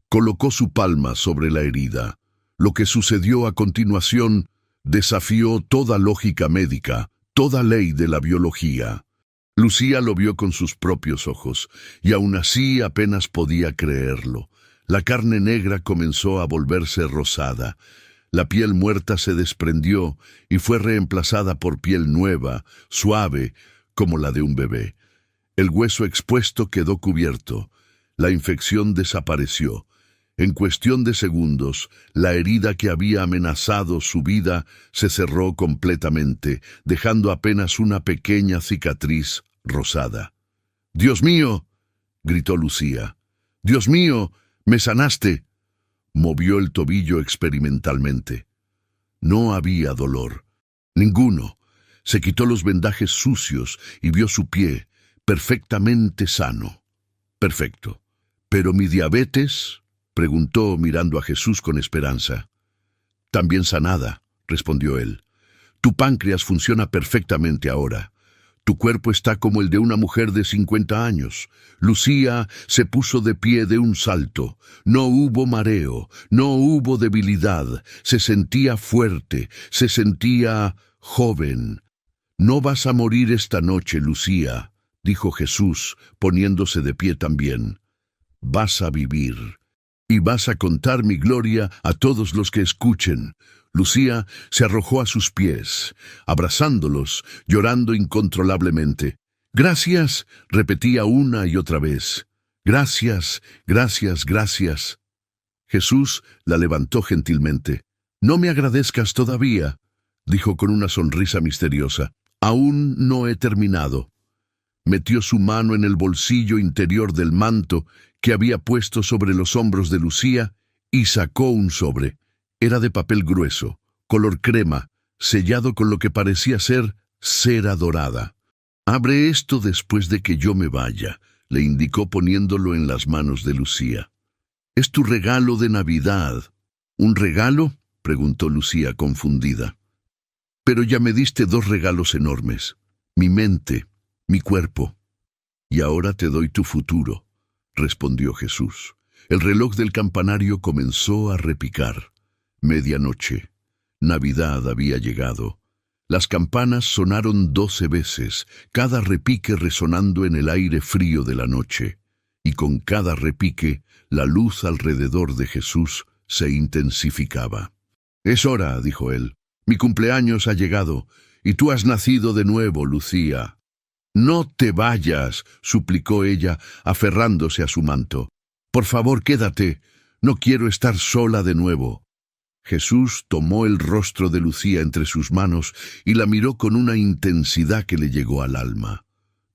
[SPEAKER 1] Colocó su palma sobre la herida. Lo que sucedió a continuación desafió toda lógica médica, toda ley de la biología. Lucía lo vio con sus propios ojos, y aún así apenas podía creerlo. La carne negra comenzó a volverse rosada. La piel muerta se desprendió y fue reemplazada por piel nueva, suave, como la de un bebé. El hueso expuesto quedó cubierto. La infección desapareció. En cuestión de segundos, la herida que había amenazado su vida se cerró completamente, dejando apenas una pequeña cicatriz rosada. «¡Dios mío!», gritó Lucía. «¡Dios mío! ¡Me sanaste!». Movió el tobillo experimentalmente. No había dolor. Ninguno. Se quitó los vendajes sucios y vio su pie, perfectamente sano. Perfecto. «¿Pero mi diabetes?», preguntó mirando a Jesús con esperanza. «También sanada», respondió él. «Tu páncreas funciona perfectamente ahora. Tu cuerpo está como el de una mujer de 50 años. Lucía se puso de pie de un salto. No hubo mareo, no hubo debilidad. Se sentía fuerte, se sentía joven. «No vas a morir esta noche, Lucía», dijo Jesús, poniéndose de pie también. «Vas a vivir. Y vas a contar mi gloria a todos los que escuchen». Lucía se arrojó a sus pies, abrazándolos, llorando incontrolablemente. «Gracias», repetía una y otra vez. «Gracias, gracias, gracias». Jesús la levantó gentilmente. «No me agradezcas todavía», dijo con una sonrisa misteriosa. «Aún no he terminado». Metió su mano en el bolsillo interior del manto que había puesto sobre los hombros de Lucía y sacó un sobre. Era de papel grueso, color crema, sellado con lo que parecía ser cera dorada. «Abre esto después de que yo me vaya», le indicó poniéndolo en las manos de Lucía. «Es tu regalo de Navidad». «¿Un regalo?», preguntó Lucía confundida. «Pero ya me diste 2 regalos enormes. Mi mente, mi cuerpo. Y ahora te doy tu futuro», respondió Jesús. El reloj del campanario comenzó a repicar. Medianoche. Navidad había llegado. Las campanas sonaron 12 veces, cada repique resonando en el aire frío de la noche. Y con cada repique, la luz alrededor de Jesús se intensificaba. «Es hora», dijo él. «Mi cumpleaños ha llegado, y tú has nacido de nuevo, Lucía». «No te vayas», suplicó ella, aferrándose a su manto. «Por favor, quédate. No quiero estar sola de nuevo». Jesús tomó el rostro de Lucía entre sus manos y la miró con una intensidad que le llegó al alma.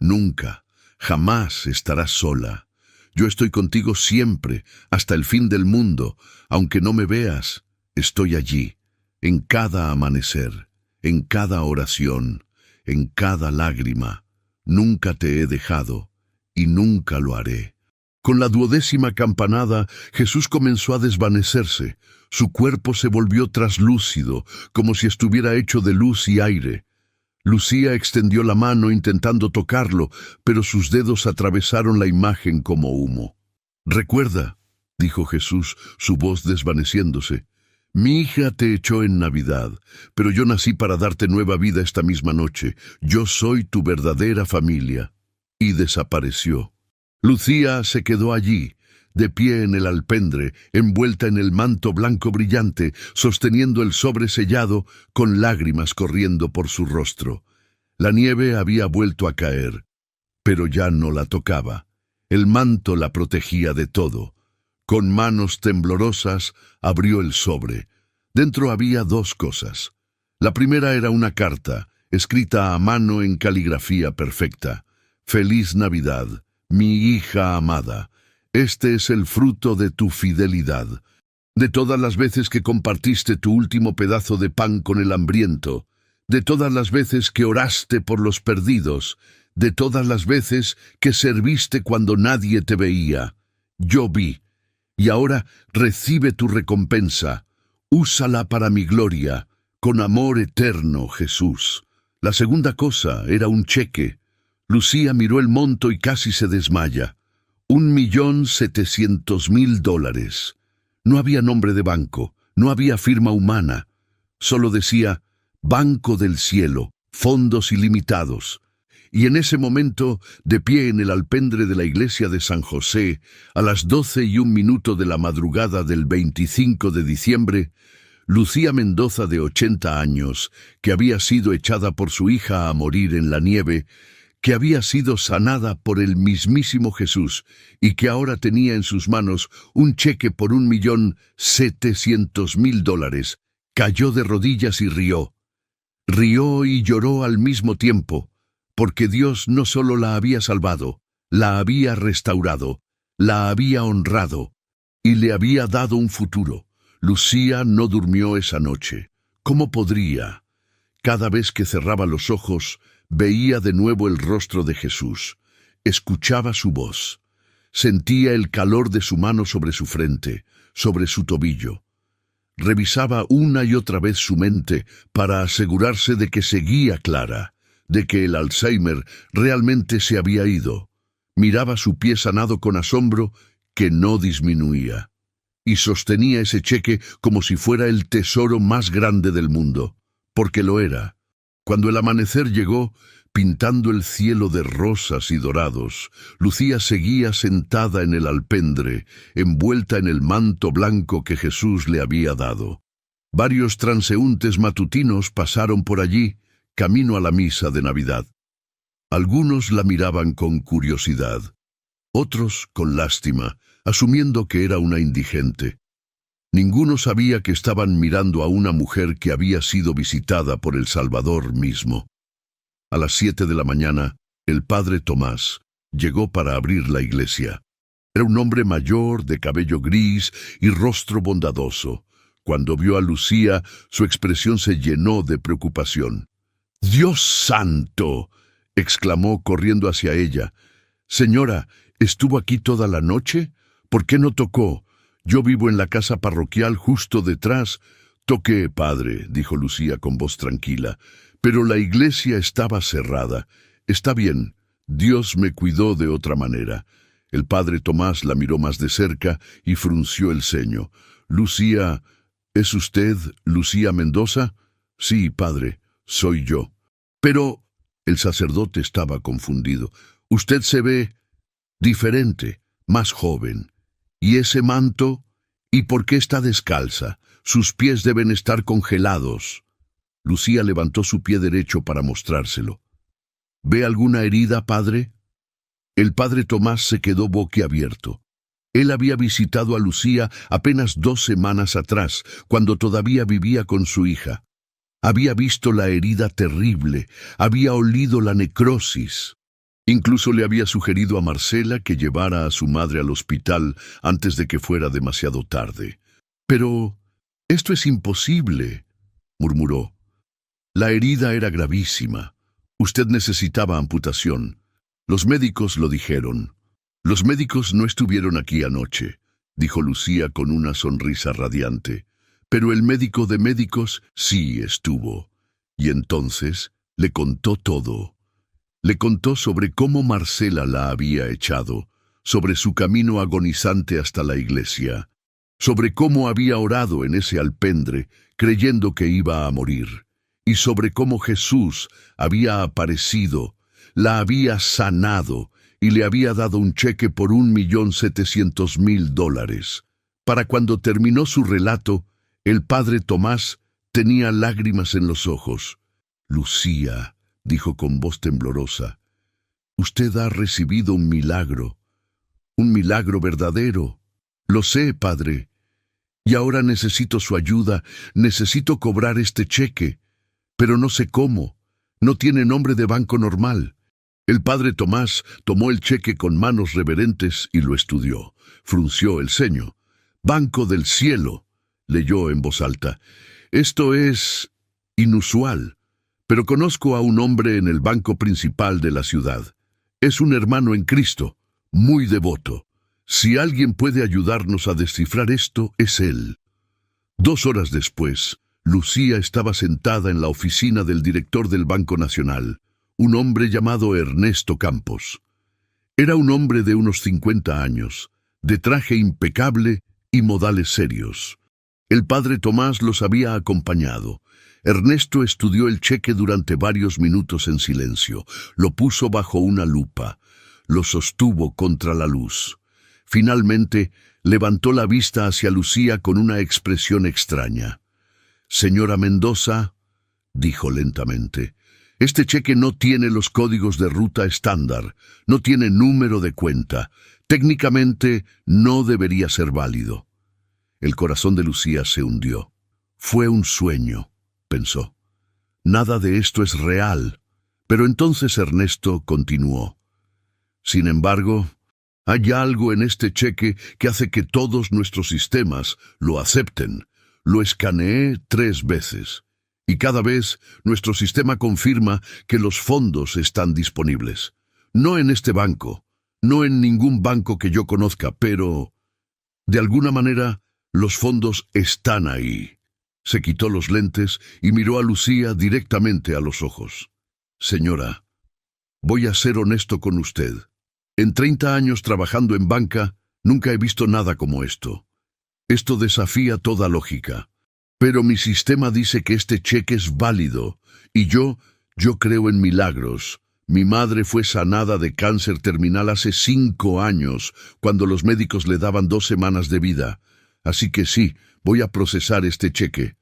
[SPEAKER 1] «Nunca, jamás estarás sola. Yo estoy contigo siempre, hasta el fin del mundo. Aunque no me veas, estoy allí, en cada amanecer, en cada oración, en cada lágrima. Nunca te he dejado y nunca lo haré». Con la 12ª campanada, Jesús comenzó a desvanecerse. Su cuerpo se volvió traslúcido, como si estuviera hecho de luz y aire. Lucía extendió la mano intentando tocarlo, pero sus dedos atravesaron la imagen como humo. «Recuerda», dijo Jesús, su voz desvaneciéndose, «mi hija te echó en Navidad, pero yo nací para darte nueva vida esta misma noche. Yo soy tu verdadera familia». Y desapareció. Lucía se quedó allí, de pie en el alpendre, envuelta en el manto blanco brillante, sosteniendo el sobre sellado, con lágrimas corriendo por su rostro. La nieve había vuelto a caer, pero ya no la tocaba. El manto la protegía de todo. Con manos temblorosas abrió el sobre. Dentro había 2 cosas. La primera era una carta, escrita a mano en caligrafía perfecta. «Feliz Navidad, mi hija amada. Este es el fruto de tu fidelidad. De todas las veces que compartiste tu último pedazo de pan con el hambriento, de todas las veces que oraste por los perdidos, de todas las veces que serviste cuando nadie te veía. Yo vi. Y ahora recibe tu recompensa. Úsala para mi gloria, con amor eterno, Jesús». La segunda cosa era un cheque. Lucía miró el monto y casi se desmaya. $1.700.000. No había nombre de banco, no había firma humana. Solo decía, «Banco del Cielo, fondos ilimitados». Y en ese momento, de pie en el alpendre de la iglesia de San José, a las 12:01 de la madrugada del 25 de diciembre, Lucía Mendoza, de 80 años, que había sido echada por su hija a morir en la nieve, que había sido sanada por el mismísimo Jesús y que ahora tenía en sus manos un cheque por $1.700.000, cayó de rodillas y rió. Rió y lloró al mismo tiempo, porque Dios no solo la había salvado, la había restaurado, la había honrado y le había dado un futuro. Lucía no durmió esa noche. ¿Cómo podría? Cada vez que cerraba los ojos, veía de nuevo el rostro de Jesús, escuchaba su voz, sentía el calor de su mano sobre su frente, sobre su tobillo. Revisaba una y otra vez su mente para asegurarse de que seguía clara, de que el Alzheimer realmente se había ido. Miraba su pie sanado con asombro que no disminuía, y sostenía ese cheque como si fuera el tesoro más grande del mundo, porque lo era. Cuando el amanecer llegó, pintando el cielo de rosas y dorados, Lucía seguía sentada en el alpendre, envuelta en el manto blanco que Jesús le había dado. Varios transeúntes matutinos pasaron por allí, camino a la misa de Navidad. Algunos la miraban con curiosidad, otros con lástima, asumiendo que era una indigente. Ninguno sabía que estaban mirando a una mujer que había sido visitada por el Salvador mismo. A las 7 de la mañana, el padre Tomás llegó para abrir la iglesia. Era un hombre mayor, de cabello gris y rostro bondadoso. Cuando vio a Lucía, su expresión se llenó de preocupación. «¡Dios santo!», exclamó corriendo hacia ella. «Señora, ¿estuvo aquí toda la noche? ¿Por qué no tocó? Yo vivo en la casa parroquial justo detrás». «Toqué, padre», dijo Lucía con voz tranquila, «pero la iglesia estaba cerrada. Está bien, Dios me cuidó de otra manera». El padre Tomás la miró más de cerca y frunció el ceño. «Lucía, ¿es usted Lucía Mendoza?» «Sí, padre, soy yo». «Pero…» El sacerdote estaba confundido. «Usted se ve diferente, más joven. ¿Y ese manto? ¿Y por qué está descalza? Sus pies deben estar congelados». Lucía levantó su pie derecho para mostrárselo. «¿Ve alguna herida, padre?» El padre Tomás se quedó boquiabierto. Él había visitado a Lucía apenas 2 semanas atrás, cuando todavía vivía con su hija. Había visto la herida terrible, había olido la necrosis. Incluso le había sugerido a Marcela que llevara a su madre al hospital antes de que fuera demasiado tarde. «Pero esto es imposible», murmuró. «La herida era gravísima. Usted necesitaba amputación. Los médicos lo dijeron». «Los médicos no estuvieron aquí anoche», dijo Lucía con una sonrisa radiante. «Pero el médico de médicos sí estuvo». Y entonces le contó todo. Le contó sobre cómo Marcela la había echado, sobre su camino agonizante hasta la iglesia, sobre cómo había orado en ese alpendre creyendo que iba a morir, y sobre cómo Jesús había aparecido, la había sanado y le había dado un cheque por $1.700.000. Para cuando terminó su relato, el padre Tomás tenía lágrimas en los ojos. «Lucía», dijo con voz temblorosa, «usted ha recibido un milagro verdadero». «Lo sé, padre, y ahora necesito su ayuda, necesito cobrar este cheque, pero no sé cómo, no tiene nombre de banco normal». El padre Tomás tomó el cheque con manos reverentes y lo estudió. Frunció el ceño. «Banco del Cielo», leyó en voz alta. «Esto es inusual, pero conozco a un hombre en el banco principal de la ciudad. Es un hermano en Cristo, muy devoto. Si alguien puede ayudarnos a descifrar esto, es él». 2 horas después, Lucía estaba sentada en la oficina del director del Banco Nacional, un hombre llamado Ernesto Campos. Era un hombre de unos 50 años, de traje impecable y modales serios. El padre Tomás los había acompañado. Ernesto estudió el cheque durante varios minutos en silencio, lo puso bajo una lupa, lo sostuvo contra la luz. Finalmente, levantó la vista hacia Lucía con una expresión extraña. Señora Mendoza, dijo lentamente, este cheque no tiene los códigos de ruta estándar, no tiene número de cuenta. Técnicamente no debería ser válido. El corazón de Lucía se hundió. Fue un sueño, pensó. Nada de esto es real. Pero entonces Ernesto continuó. Sin embargo, hay algo en este cheque que hace que todos nuestros sistemas lo acepten. Lo escaneé 3 veces. Y cada vez nuestro sistema confirma que los fondos están disponibles. No en este banco, no en ningún banco que yo conozca, pero de alguna manera los fondos están ahí. Se quitó los lentes y miró a Lucía directamente a los ojos. Señora, voy a ser honesto con usted. En 30 años trabajando en banca, nunca he visto nada como esto. Esto desafía toda lógica. Pero mi sistema dice que este cheque es válido, y yo creo en milagros. Mi madre fue sanada de cáncer terminal hace 5 años, cuando los médicos le daban 2 semanas de vida. Así que sí, voy a procesar este cheque.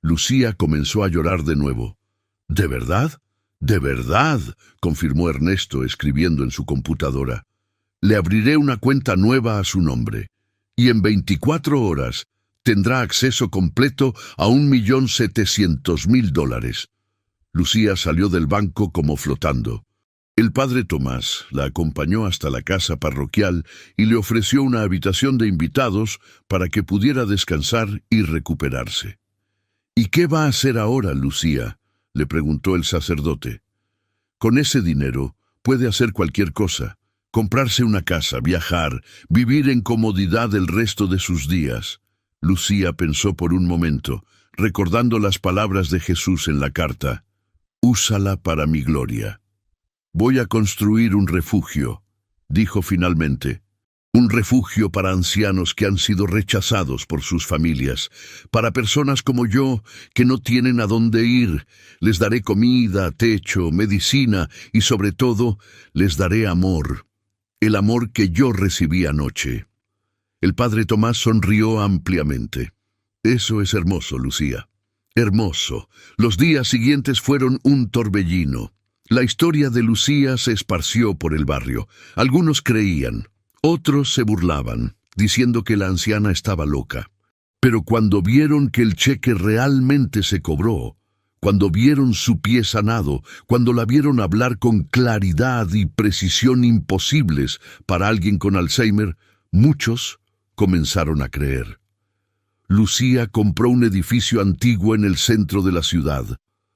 [SPEAKER 1] Lucía comenzó a llorar de nuevo. ¿De verdad? «De verdad», confirmó Ernesto escribiendo en su computadora. «Le abriré una cuenta nueva a su nombre, y en 24 horas tendrá acceso completo a $1.700.000. Lucía salió del banco como flotando. El padre Tomás la acompañó hasta la casa parroquial y le ofreció una habitación de invitados para que pudiera descansar y recuperarse. «¿Y qué va a hacer ahora, Lucía?», le preguntó el sacerdote. «Con ese dinero puede hacer cualquier cosa, comprarse una casa, viajar, vivir en comodidad el resto de sus días». Lucía pensó por un momento, recordando las palabras de Jesús en la carta. «Úsala para mi gloria». «Voy a construir un refugio», dijo finalmente. «Un refugio para ancianos que han sido rechazados por sus familias, para personas como yo que no tienen a dónde ir. Les daré comida, techo, medicina y sobre todo les daré amor, el amor que yo recibí anoche». El padre Tomás sonrió ampliamente. «Eso es hermoso, Lucía. Hermoso». Los días siguientes fueron un torbellino. La historia de Lucía se esparció por el barrio. Algunos creían, otros se burlaban, diciendo que la anciana estaba loca. Pero cuando vieron que el cheque realmente se cobró, cuando vieron su pie sanado, cuando la vieron hablar con claridad y precisión imposibles para alguien con Alzheimer, muchos comenzaron a creer. Lucía compró un edificio antiguo en el centro de la ciudad.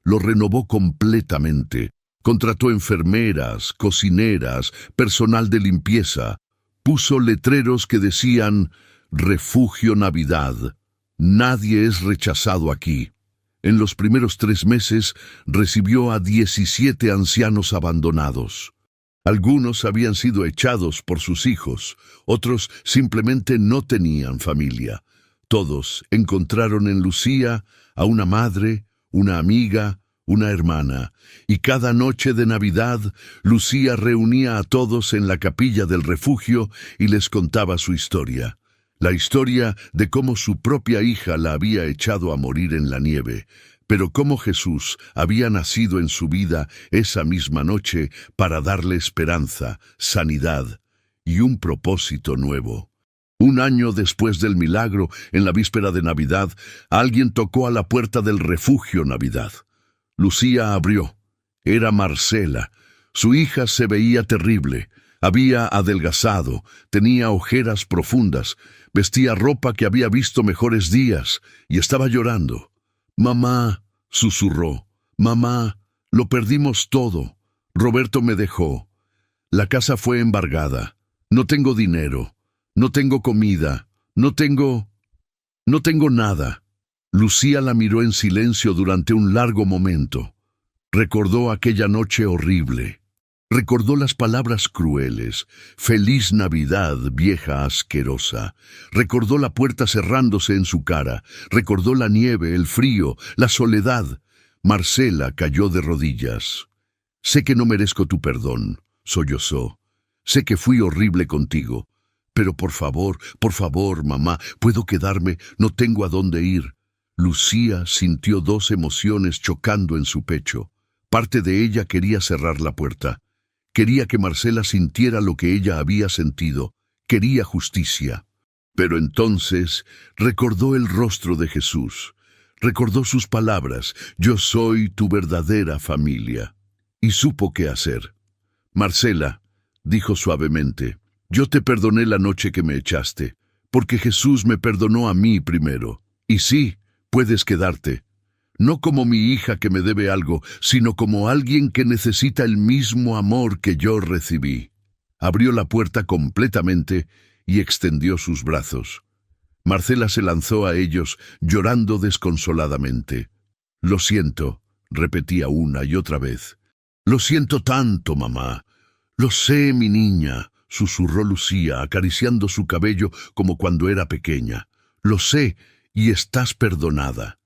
[SPEAKER 1] Lo renovó completamente. Contrató enfermeras, cocineras, personal de limpieza. Puso letreros que decían «Refugio Navidad». Nadie es rechazado aquí. En los primeros 3 meses recibió a 17 ancianos abandonados. Algunos habían sido echados por sus hijos, otros simplemente no tenían familia. Todos encontraron en Lucía a una madre, una amiga, una hermana, y cada noche de Navidad Lucía reunía a todos en la capilla del refugio y les contaba su historia. La historia de cómo su propia hija la había echado a morir en la nieve, pero cómo Jesús había nacido en su vida esa misma noche para darle esperanza, sanidad y un propósito nuevo. Un año después del milagro, en la víspera de Navidad, alguien tocó a la puerta del refugio Navidad. Lucía abrió. Era Marcela. Su hija se veía terrible. Había adelgazado, tenía ojeras profundas, vestía ropa que había visto mejores días y estaba llorando. «Mamá», susurró, «mamá, lo perdimos todo. Roberto me dejó. La casa fue embargada. No tengo dinero. No tengo comida. No tengo nada». Lucía la miró en silencio durante un largo momento. Recordó aquella noche horrible. Recordó las palabras crueles, «Feliz Navidad, vieja asquerosa». Recordó la puerta cerrándose en su cara. Recordó la nieve, el frío, la soledad. Marcela cayó de rodillas. «Sé que no merezco tu perdón», sollozó. «Sé que fui horrible contigo. Pero por favor, mamá, puedo quedarme, no tengo a dónde ir». Lucía sintió dos emociones chocando en su pecho. Parte de ella quería cerrar la puerta. Quería que Marcela sintiera lo que ella había sentido. Quería justicia. Pero entonces recordó el rostro de Jesús. Recordó sus palabras: «Yo soy tu verdadera familia». Y supo qué hacer. «Marcela», dijo suavemente, «yo te perdoné la noche que me echaste, porque Jesús me perdonó a mí primero. Y sí, puedes quedarte. No como mi hija que me debe algo, sino como alguien que necesita el mismo amor que yo recibí». Abrió la puerta completamente y extendió sus brazos. Marcela se lanzó a ellos, llorando desconsoladamente. «Lo siento», repetía una y otra vez. «Lo siento tanto, mamá». «Lo sé, mi niña», susurró Lucía, acariciando su cabello como cuando era pequeña. «Lo sé, y estás perdonada».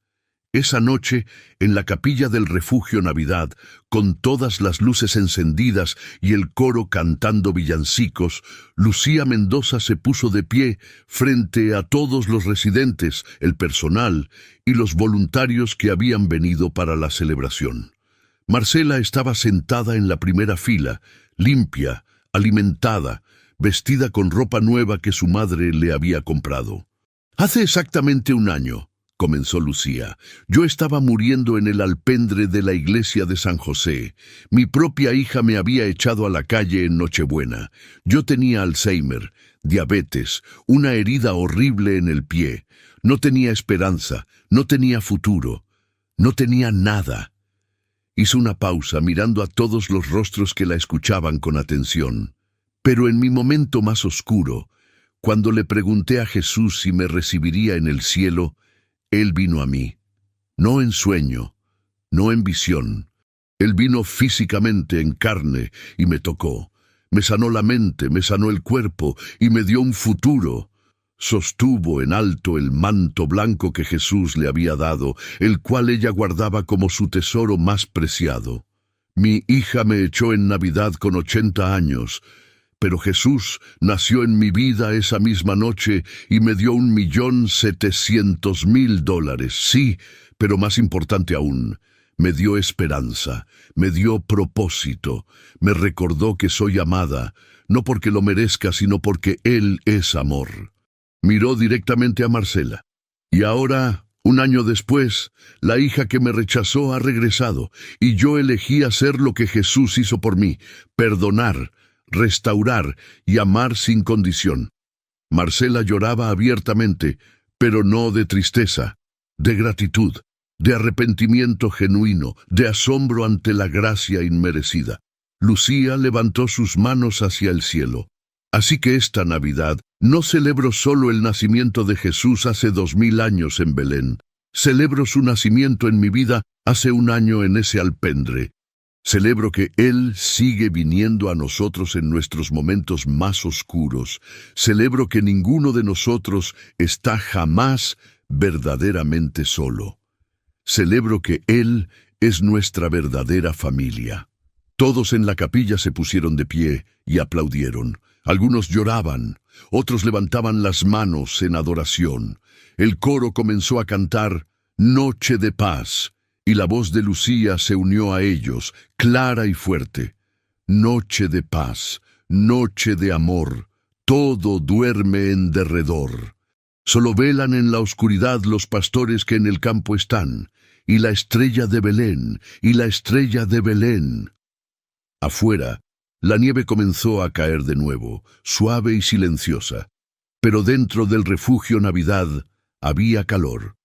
[SPEAKER 1] Esa noche, en la capilla del Refugio Navidad, con todas las luces encendidas y el coro cantando villancicos, Lucía Mendoza se puso de pie frente a todos los residentes, el personal y los voluntarios que habían venido para la celebración. Marcela estaba sentada en la primera fila, limpia, alimentada, vestida con ropa nueva que su madre le había comprado. «Hace exactamente un año», comenzó Lucía, «yo estaba muriendo en el alpendre de la iglesia de San José. Mi propia hija me había echado a la calle en Nochebuena. Yo tenía Alzheimer, diabetes, una herida horrible en el pie. No tenía esperanza, no tenía futuro, no tenía nada». Hizo una pausa mirando a todos los rostros que la escuchaban con atención. «Pero en mi momento más oscuro, cuando le pregunté a Jesús si me recibiría en el cielo, Él vino a mí, no en sueño, no en visión. Él vino físicamente en carne y me tocó. Me sanó la mente, me sanó el cuerpo y me dio un futuro». Sostuvo en alto el manto blanco que Jesús le había dado, el cual ella guardaba como su tesoro más preciado. «Mi hija me echó en Navidad con 80 años, pero Jesús nació en mi vida esa misma noche y me dio $1.700.000. Sí, pero más importante aún, me dio esperanza, me dio propósito, me recordó que soy amada, no porque lo merezca, sino porque Él es amor». Miró directamente a Marcela. «Y ahora, un año después, la hija que me rechazó ha regresado, y yo elegí hacer lo que Jesús hizo por mí: perdonar, restaurar y amar sin condición». Marcela lloraba abiertamente, pero no de tristeza, de gratitud, de arrepentimiento genuino, de asombro ante la gracia inmerecida. Lucía levantó sus manos hacia el cielo. «Así que esta Navidad no celebro solo el nacimiento de Jesús hace 2000 años en Belén. Celebro su nacimiento en mi vida hace un año en ese alpendre. Celebro que Él sigue viniendo a nosotros en nuestros momentos más oscuros. Celebro que ninguno de nosotros está jamás verdaderamente solo. Celebro que Él es nuestra verdadera familia». Todos en la capilla se pusieron de pie y aplaudieron. Algunos lloraban, otros levantaban las manos en adoración. El coro comenzó a cantar «Noche de paz», y la voz de Lucía se unió a ellos, clara y fuerte. «Noche de paz, noche de amor, todo duerme en derredor. Solo velan en la oscuridad los pastores que en el campo están, y la estrella de Belén, y la estrella de Belén». Afuera, la nieve comenzó a caer de nuevo, suave y silenciosa. Pero dentro del Refugio Navidad había calor,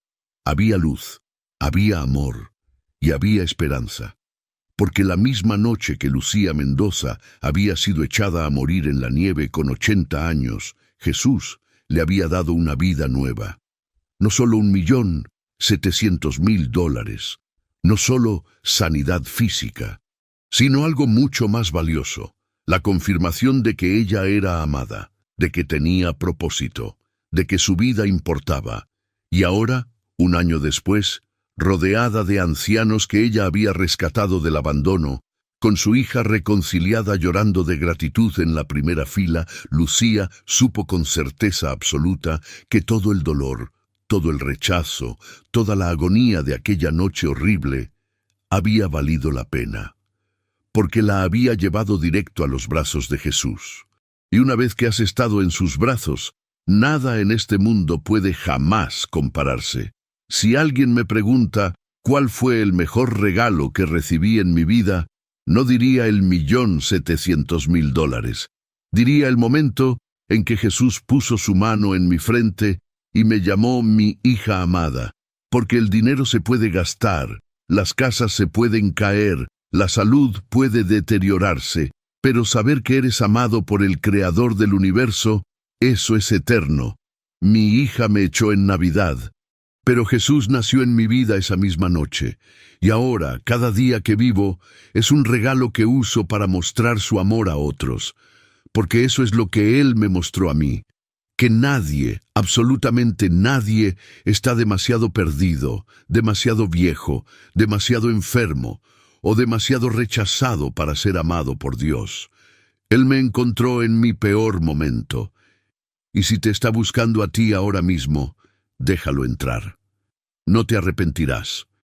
[SPEAKER 1] había luz, había amor y había esperanza. Porque la misma noche que Lucía Mendoza había sido echada a morir en la nieve con 80 años, Jesús le había dado una vida nueva. No solo $1.700.000, no solo sanidad física, sino algo mucho más valioso: la confirmación de que ella era amada, de que tenía propósito, de que su vida importaba. Y ahora, un año después, rodeada de ancianos que ella había rescatado del abandono, con su hija reconciliada llorando de gratitud en la primera fila, Lucía supo con certeza absoluta que todo el dolor, todo el rechazo, toda la agonía de aquella noche horrible, había valido la pena, porque la había llevado directo a los brazos de Jesús. Y una vez que has estado en sus brazos, nada en este mundo puede jamás compararse. Si alguien me pregunta cuál fue el mejor regalo que recibí en mi vida, no diría el $1.700.000. Diría el momento en que Jesús puso su mano en mi frente y me llamó mi hija amada, porque el dinero se puede gastar, las casas se pueden caer, la salud puede deteriorarse, pero saber que eres amado por el Creador del universo, eso es eterno. Mi hija me echó en Navidad, pero Jesús nació en mi vida esa misma noche, y ahora, cada día que vivo, es un regalo que uso para mostrar su amor a otros, porque eso es lo que Él me mostró a mí, que nadie, absolutamente nadie, está demasiado perdido, demasiado viejo, demasiado enfermo, o demasiado rechazado para ser amado por Dios. Él me encontró en mi peor momento, y si te está buscando a ti ahora mismo, déjalo entrar. No te arrepentirás.